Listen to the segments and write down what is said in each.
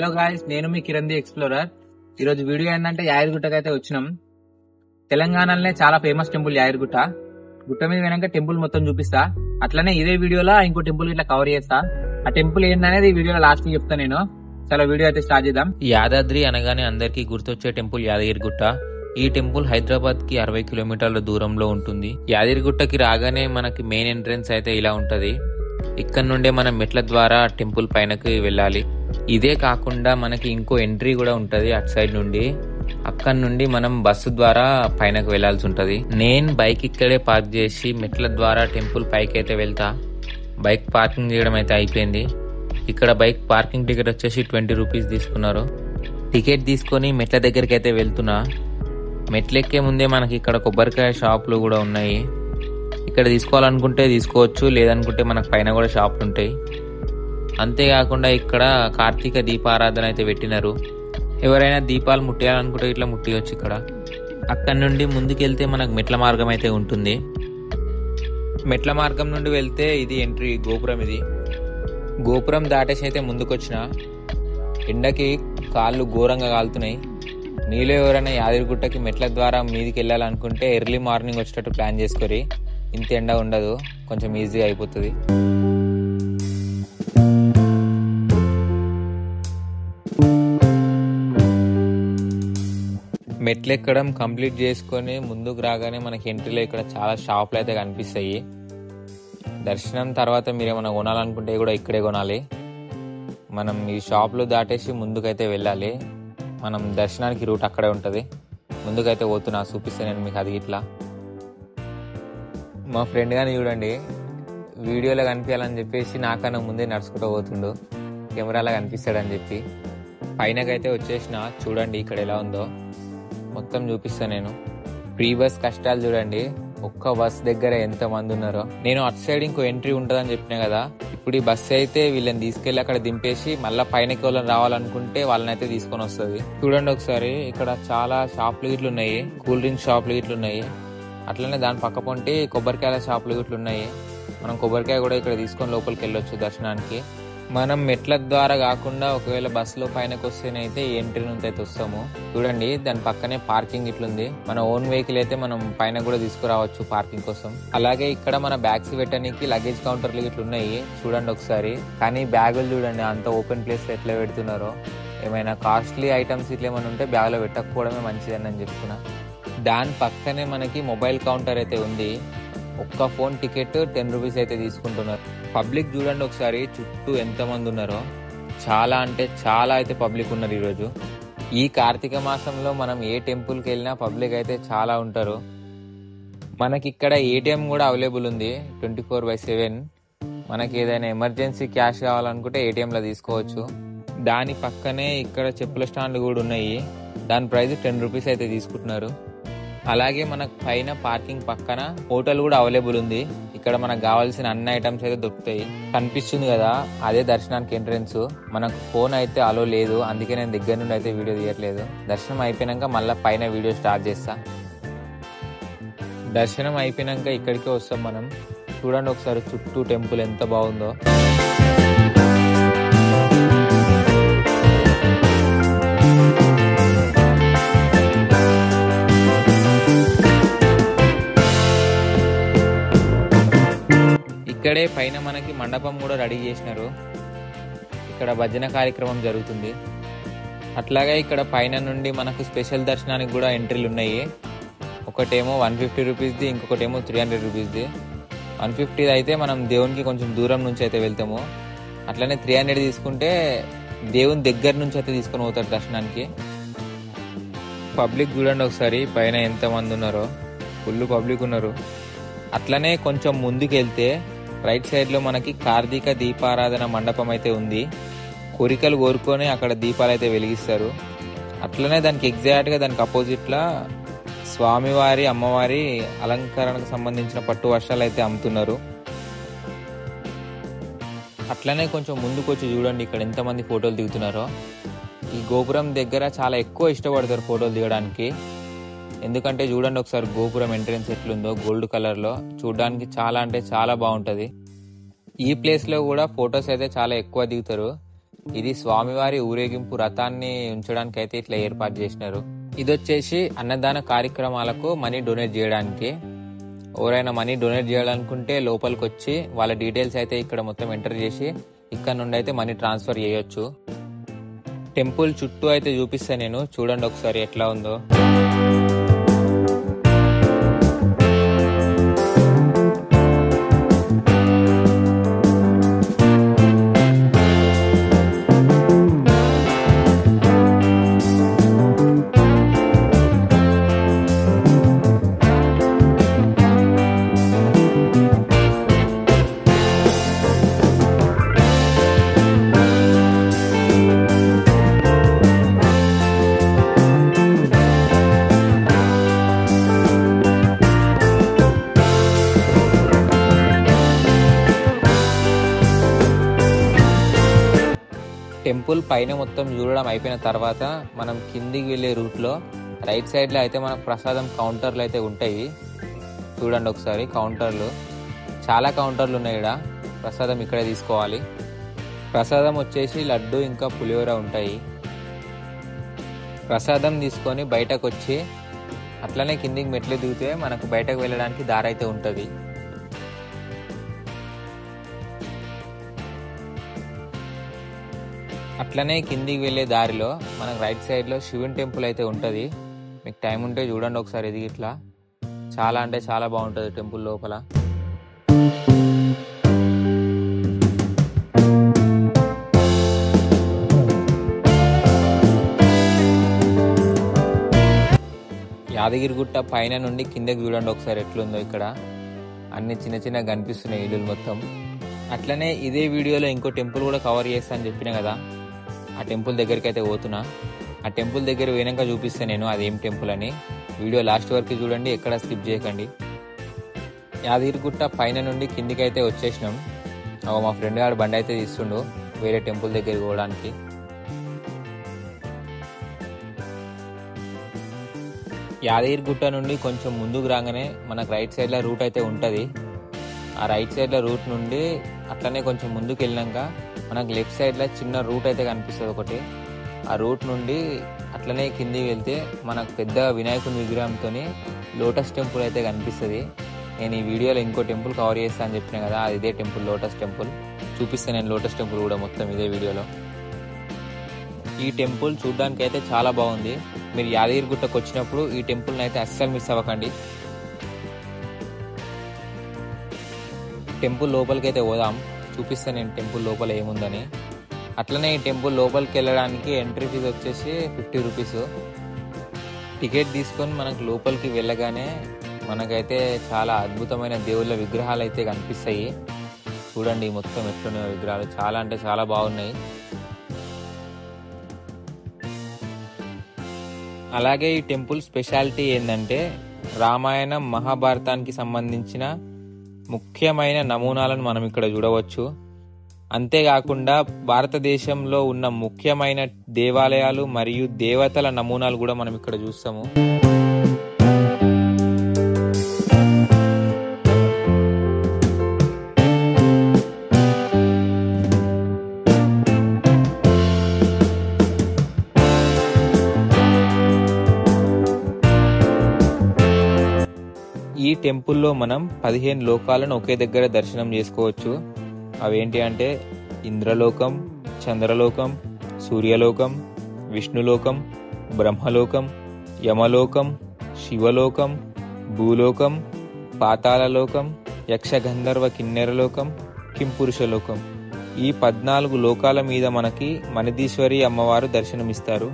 Hello guys, నేను మీ Kiran the explorer. ఈ రోజు వీడియో ఏంటంటే యాదగిరిగుట్టకి అయితే వచ్చినాం. తెలంగాణలోనే చాలా ఫేమస్ టెంపుల్ యాదగిరిగుట్ట. గుట్ట మీద వెనక టెంపుల్ మొత్తం చూపిస్తా. అట్లనే ఇదే వీడియోలో ఇంకో టెంపుల్ ఇట్లా కవర్ చేస్తా. ఆ టెంపుల్ ఏందనేది ఈ వీడియోలో లాస్ట్ కి చెప్తా నేను. చాలా వీడియో అయితే స్టార్ట్ చేద్దాం. యాదాద్రి అనగానే అందరికీ గుర్తొచ్చే టెంపుల్ యాదగిరిగుట్ట. ఈ టెంపుల్ హైదరాబాద్ కి 60 కిలోమీటర్ల దూరంలో ఉంటుంది. యాదగిరిగుట్టకి రాగానే మనకి మెయిన్ ఎంట్రన్స్ అయితే ఇలా ఉంటది. ఇక్కడ నుండే మనం మెట్ల ద్వారా టెంపుల్ పైనకి వెళ్ళాలి. ఇదే కాకుండా మనకి ఇంకో ఎంట్రీ కూడా ఉంటది అటు సైడ్ నుండి. అక్కడ నుండి మనం బస్సు ద్వారా పైనకు వెళ్లాల్సి ఉంటది. నేను బైక్ ఇక్కడే పార్క్ చేసి మెట్ల ద్వారా టెంపుల్ పైకి అయితే వెళ్తా. బైక్ పార్కింగ్ చేయడం అయితే అయిపోయింది. ఇక్కడ బైక్ పార్కింగ్ టికెట్ వచ్చేసి 20 రూపీస్ తీసుకున్నారు. టికెట్ తీసుకొని మెట్ల దగ్గరికి అయితే వెళ్తున్నా. మెట్లు ఎక్కే ముందే మనకి ఇక్కడ కొబ్బరికాయ షాపులు కూడా ఉన్నాయి. ఇక్కడ తీసుకోవాలనుకుంటే తీసుకోవచ్చు, లేదనుకుంటే మనకు పైన కూడా షాపులు ఉంటాయి. అంతేకాకుండా ఇక్కడ కార్తీక దీపారాధన అయితే పెట్టినారు. ఎవరైనా దీపాలు ముట్టేయాలనుకుంటే ఇట్లా ముట్టియొచ్చు ఇక్కడ. అక్కడ నుండి ముందుకెళ్తే మనకు మెట్ల మార్గం అయితే ఉంటుంది. మెట్ల మార్గం నుండి వెళ్తే ఇది ఎంట్రీ గోపురం. ఇది గోపురం దాటేసి అయితే ముందుకొచ్చిన. ఎండకి కాళ్ళు ఘోరంగా కాలుతున్నాయి. నీలో ఎవరైనా యాదగిరిగుట్టకి మెట్ల ద్వారా మీదికి వెళ్ళాలనుకుంటే ఎర్లీ మార్నింగ్ వచ్చేటట్టు ప్లాన్ చేసుకోరి. ఇంత ఎండ ఉండదు, కొంచెం ఈజీగా అయిపోతుంది. మెట్లు ఎక్కడం కంప్లీట్ చేసుకొని ముందుకు రాగానే మనకి ఎంట్రీలో ఇక్కడ చాలా షాపులు అయితే కనిపిస్తాయి. దర్శనం తర్వాత మీరు ఏమైనా కొనాలనుకుంటే కూడా ఇక్కడే కొనాలి. మనం ఈ షాపులు దాటేసి ముందుకైతే వెళ్ళాలి. మనం దర్శనానికి రూట్ అక్కడే ఉంటుంది. ముందుకైతే పోతున్నా, చూపిస్తాను నేను మీకు. అది ఇట్లా మా ఫ్రెండ్ గాని చూడండి, వీడియోలో కనిపించాలని చెప్పేసి నాకన్నా ముందే నడుచుకుంటూ పోతుండు, కెమెరాలో కనిపిస్తాడని చెప్పి. పైనకైతే వచ్చేసిన. చూడండి ఇక్కడ ఎలా ఉందో మొత్తం చూపిస్తాను నేను. ప్రీ బస్ కష్టాలు చూడండి. ఒక్క బస్ దగ్గర ఎంత మంది ఉన్నారో. నేను అటు సైడ్ ఇంకో ఎంట్రీ ఉంటుందని చెప్పినా కదా. ఇప్పుడు ఈ బస్సు అయితే వీళ్ళని తీసుకెళ్లి అక్కడ దింపేసి మళ్ళీ పైనకి వాళ్ళని రావాలనుకుంటే వాళ్ళని అయితే తీసుకొని వస్తుంది. చూడండి ఒకసారి, ఇక్కడ చాలా షాపులు గిట్లు ఉన్నాయి. కూల్ డ్రింక్ షాపులు గిట్లు ఉన్నాయి. అట్లనే దాని పక్క పొంటి కొబ్బరికాయల షాపులు గిట్లు ఉన్నాయి. మనం కొబ్బరికాయ కూడా ఇక్కడ తీసుకొని లోపలికి వెళ్ళొచ్చు దర్శనానికి. మనం మెట్ల ద్వారా కాకుండా ఒకవేళ బస్సులో పైనకి వస్తేనైతే ఎంట్రీ నుంచి అయితే వస్తాము. చూడండి దాని పక్కనే పార్కింగ్ ఇట్లుంది. మన ఓన్ వెహికల్ అయితే మనం పైన కూడా తీసుకురావచ్చు పార్కింగ్ కోసం. అలాగే ఇక్కడ మన బ్యాగ్స్ పెట్టడానికి లగేజ్ కౌంటర్లు ఇట్లున్నాయి. చూడండి ఒకసారి. కానీ బ్యాగులు చూడండి అంత ఓపెన్ ప్లేస్ లో ఎట్లా పెడుతున్నారో. ఏమైనా కాస్ట్లీ ఐటమ్స్ ఇట్లా ఏమైనా ఉంటే బ్యాగ్ లో పెట్టకపోవడమే మంచిదని నేను చెప్తున్నా. దాని పక్కనే మనకి మొబైల్ కౌంటర్ అయితే ఉంది. ఒక్క ఫోన్ టికెట్ 10 రూపీస్ అయితే తీసుకుంటున్నారు. పబ్లిక్ చూడండి ఒకసారి, చుట్టూ ఎంత మంది ఉన్నారో. చాలా అంటే చాలా అయితే పబ్లిక్ ఉన్నారు ఈరోజు. ఈ కార్తీక మాసంలో మనం ఏ టెంపుల్కి వెళ్ళినా పబ్లిక్ అయితే చాలా ఉంటారు. మనకి ఇక్కడ ఏటీఎం కూడా అవైలబుల్ ఉంది 24/7. మనకి ఏదైనా ఎమర్జెన్సీ క్యాష్ కావాలనుకుంటే ఏటీఎంలో తీసుకోవచ్చు. దాని పక్కనే ఇక్కడ చెప్పుల స్టాండ్లు కూడా ఉన్నాయి. దాని ప్రైస్ 10 రూపీస్ అయితే తీసుకుంటున్నారు. అలాగే మనకు పైన పార్కింగ్ పక్కన హోటల్ కూడా అవైలబుల్ ఉంది. ఇక్కడ మనకు కావాల్సిన అన్ని ఐటమ్స్ అయితే దొరుకుతాయి. కనిపిస్తుంది కదా, అదే దర్శనానికి ఎంట్రెన్స్. మనకు ఫోన్ అయితే అలో లేదు, అందుకే నేను దగ్గర నుండి అయితే వీడియో తీయట్లేదు. దర్శనం అయిపోయినాక మళ్ళీ పైన వీడియో స్టార్ట్ చేస్తా. దర్శనం అయిపోయినాక ఇక్కడికే వస్తాం మనం. చూడండి ఒకసారి చుట్టూ టెంపుల్ ఎంత బాగుందో. ఇక్కడే పైన మనకి మండపం కూడా రెడీ చేసినారు. ఇక్కడ భజన కార్యక్రమం జరుగుతుంది. అట్లాగే ఇక్కడ పైన నుండి మనకు స్పెషల్ దర్శనానికి కూడా ఎంట్రీలు ఉన్నాయి. ఒకటేమో 150 రూపీస్ది, ఇంకొకటేమో 300 రూపీస్ది. 150 అయితే మనం దేవునికి కొంచెం దూరం నుంచి అయితే వెళ్తాము. అట్లనే 300 తీసుకుంటే దేవుని దగ్గర నుంచి అయితే తీసుకొని పోతారు దర్శనానికి. పబ్లిక్ చూడండి ఒకసారి, పైన ఎంత మంది ఉన్నారో. ఫుల్ పబ్లిక్ ఉన్నారు. అట్లనే కొంచెం ముందుకు వెళ్తే రైట్ సైడ్ లో మనకి కార్తీక దీపారాధన మండపం అయితే ఉంది. కోరికలు కోరుకొని అక్కడ దీపాలు అయితే వెలిగిస్తారు. అట్లనే దానికి ఎగ్జాక్ట్ గా దానికి అపోజిట్ లా స్వామివారి అమ్మవారి అలంకరణకు సంబంధించిన పట్టు వస్త్రాలు అయితే అమ్ముతున్నారు. అట్లనే కొంచెం ముందుకు వచ్చి చూడండి ఇక్కడ ఎంతమంది ఫోటోలు దిగుతున్నారో. ఈ గోపురం దగ్గర చాలా ఎక్కువ ఇష్టపడతారు ఫోటోలు దిగడానికి. ఎందుకంటే చూడండి ఒకసారి గోపురం ఎంట్రెన్స్ ఎట్లుందో, గోల్డ్ కలర్ లో. చూడడానికి చాలా అంటే చాలా బాగుంటది. ఈ ప్లేస్ లో కూడా ఫొటోస్ అయితే చాలా ఎక్కువ దిగుతారు. ఇది స్వామివారి ఊరేగింపు రథాన్ని ఉంచడానికి అయితే ఇట్లా ఏర్పాటు చేసినారు. ఇది వచ్చేసి అన్నదాన కార్యక్రమాలకు మనీ డొనేట్ చేయడానికి. ఎవరైనా మనీ డొనేట్ చేయాలనుకుంటే లోపలికి వచ్చి వాళ్ళ డీటెయిల్స్ అయితే ఇక్కడ మొత్తం ఎంటర్ చేసి ఇక్కడ నుండి అయితే మనీ ట్రాన్స్ఫర్ చేయొచ్చు. టెంపుల్ చుట్టూ అయితే చూపిస్తాను నేను, చూడండి ఒకసారి ఎట్లా ఉందో. టెంపుల్ పైన మొత్తం చూడడం అయిపోయిన తర్వాత మనం కిందికి వెళ్ళే రూట్లో రైట్ సైడ్లో అయితే మనకు ప్రసాదం కౌంటర్లు అయితే ఉంటాయి. చూడండి ఒకసారి కౌంటర్లు, చాలా కౌంటర్లు ఉన్నాయి. ఇక్కడ ప్రసాదం ఇక్కడే తీసుకోవాలి. ప్రసాదం వచ్చేసి లడ్డు ఇంకా పులిహోర ఉంటాయి. ప్రసాదం తీసుకొని బయటకు వచ్చి అట్లనే కిందికి మెట్లు దిగితే మనకు బయటకు వెళ్ళడానికి దారి అయితే ఉంటుంది. అట్లనే కిందికి వెళ్ళే దారిలో మనకు రైట్ సైడ్లో శివుని టెంపుల్ అయితే ఉంటుంది. మీకు టైం ఉంటే చూడండి ఒకసారి. ఇది ఇట్లా చాలా అంటే చాలా బాగుంటుంది టెంపుల్ లోపల. యాదగిరిగుట్ట పైన నుండి కిందకి చూడండి ఒకసారి ఎట్లుందో. ఇక్కడ అన్ని చిన్న చిన్న కనిపిస్తున్నాయి ఇల్లులు మొత్తం. అట్లనే ఇదే వీడియోలో ఇంకో టెంపుల్ కూడా కవర్ చేస్తా అని చెప్పిన కదా, ఆ టెంపుల్ దగ్గరికి అయితే పోతున్నా. ఆ టెంపుల్ దగ్గర పోయినాక చూపిస్తాను నేను అదేం టెంపుల్ అని. వీడియో లాస్ట్ వరకు చూడండి, ఎక్కడ స్కిప్ చేయకండి. యాదగిరిగుట్ట పైన నుండి కిందికి అయితే వచ్చేసినాం. మా ఫ్రెండ్ గారు బండి అయితే తీస్తుండు వేరే టెంపుల్ దగ్గరికి పోవడానికి. యాదగిరిగుట్ట నుండి కొంచెం ముందుకు రాగానే మనకు రైట్ సైడ్లో రూట్ అయితే ఉంటుంది. ఆ రైట్ సైడ్లో రూట్ నుండి అట్లనే కొంచెం ముందుకు వెళ్ళినాక మనకు లెఫ్ట్ సైడ్లో చిన్న రూట్ అయితే కనిపిస్తుంది ఒకటి. ఆ రూట్ నుండి అట్లనే కిందికి వెళ్తే మనకు పెద్ద వినాయకుని విగ్రహంతో లోటస్ టెంపుల్ అయితే కనిపిస్తుంది. నేను ఈ వీడియోలో ఇంకో టెంపుల్ కవర్ చేస్తాను అని చెప్పిన కదా, అది ఇదే టెంపుల్, లోటస్ టెంపుల్. చూపిస్తాను నేను లోటస్ టెంపుల్ కూడా మొత్తం ఇదే వీడియోలో. ఈ టెంపుల్ చూడడానికి అయితే చాలా బాగుంది. మీరు యాదగిరిగుట్టకు వచ్చినప్పుడు ఈ టెంపుల్ని అయితే అస్సలు మిస్ అవ్వకండి. టెంపుల్ లోపలికి అయితే పోదాం, చూపిస్తాను నేను టెంపుల్ లోపల ఏముందని. అట్లనే ఈ టెంపుల్ లోపలికి వెళ్ళడానికి ఎంట్రీ ఫీజు వచ్చేసి 50 రూపీస్. టికెట్ తీసుకొని మనకు లోపలికి వెళ్ళగానే మనకైతే చాలా అద్భుతమైన దేవుళ్ళ విగ్రహాలు అయితే కనిపిస్తాయి. చూడండి మొత్తం ఎట్లున్నాయో విగ్రహాలు, చాలా అంటే చాలా బాగున్నాయి. అలాగే ఈ టెంపుల్ స్పెషాలిటీ ఏంటంటే రామాయణం మహాభారతానికి సంబంధించిన ముఖ్యమైన నమూనాలను మనం ఇక్కడ చూడవచ్చు. అంతేకాకుండా భారతదేశంలో ఉన్న ముఖ్యమైన దేవాలయాలు మరియు దేవతల నమూనాలు కూడా మనం ఇక్కడ చూస్తాము. ఈ టెంపుల్లో మనం 15 లోకాలను ఒకే దగ్గర దర్శనం చేసుకోవచ్చు. అవేంటి అంటే ఇంద్రలోకం, చంద్రలోకం, సూర్యలోకం, విష్ణులోకం, బ్రహ్మలోకం, యమలోకం, శివలోకం, భూలోకం, పాతాళలోకం, యక్షగంధర్వ కిన్నెరలోకం, కింపురుషలోకం. ఈ 14 లోకాల మీద మనకి మనిదీశ్వరి అమ్మవారు దర్శనమిస్తారు.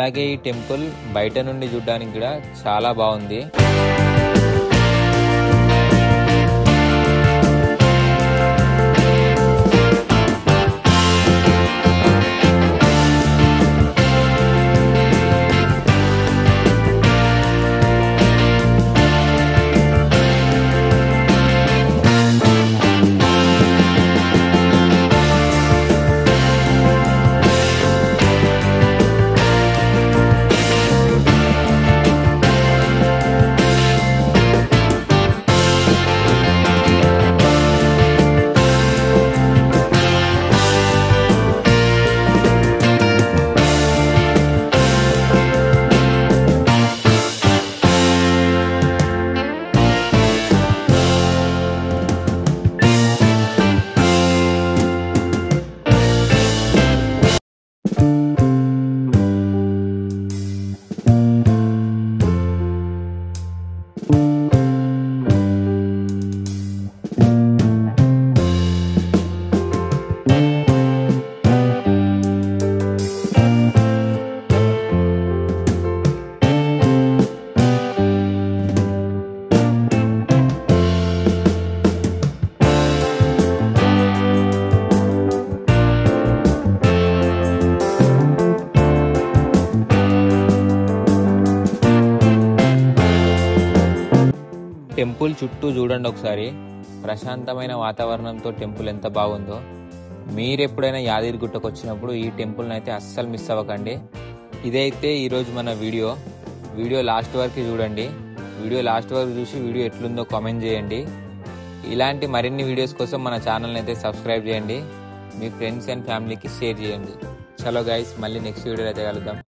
అలాగే ఈ టెంపుల్ బయట నుండి చూడడానికి కూడా చాలా బాగుంది. టెంపుల్ చుట్టూ చూడండి ఒకసారి, ప్రశాంతమైన వాతావరణంతో టెంపుల్ ఎంత బాగుందో. మీరు ఎప్పుడైనా యాదగిరిగుట్టకు వచ్చినప్పుడు ఈ టెంపుల్ని అయితే అస్సలు మిస్ అవ్వకండి. ఇదైతే ఈరోజు మన వీడియో లాస్ట్ వరకు చూడండి. వీడియో లాస్ట్ వరకు చూసి వీడియో ఎట్లుందో కామెంట్ చేయండి. ఇలాంటి మరిన్ని వీడియోస్ కోసం మన ఛానల్ని అయితే సబ్స్క్రైబ్ చేయండి. మీ ఫ్రెండ్స్ అండ్ ఫ్యామిలీకి షేర్ చేయండి. చలో గైస్, మళ్ళీ నెక్స్ట్ వీడియోలో అయితే కలుద్దాం.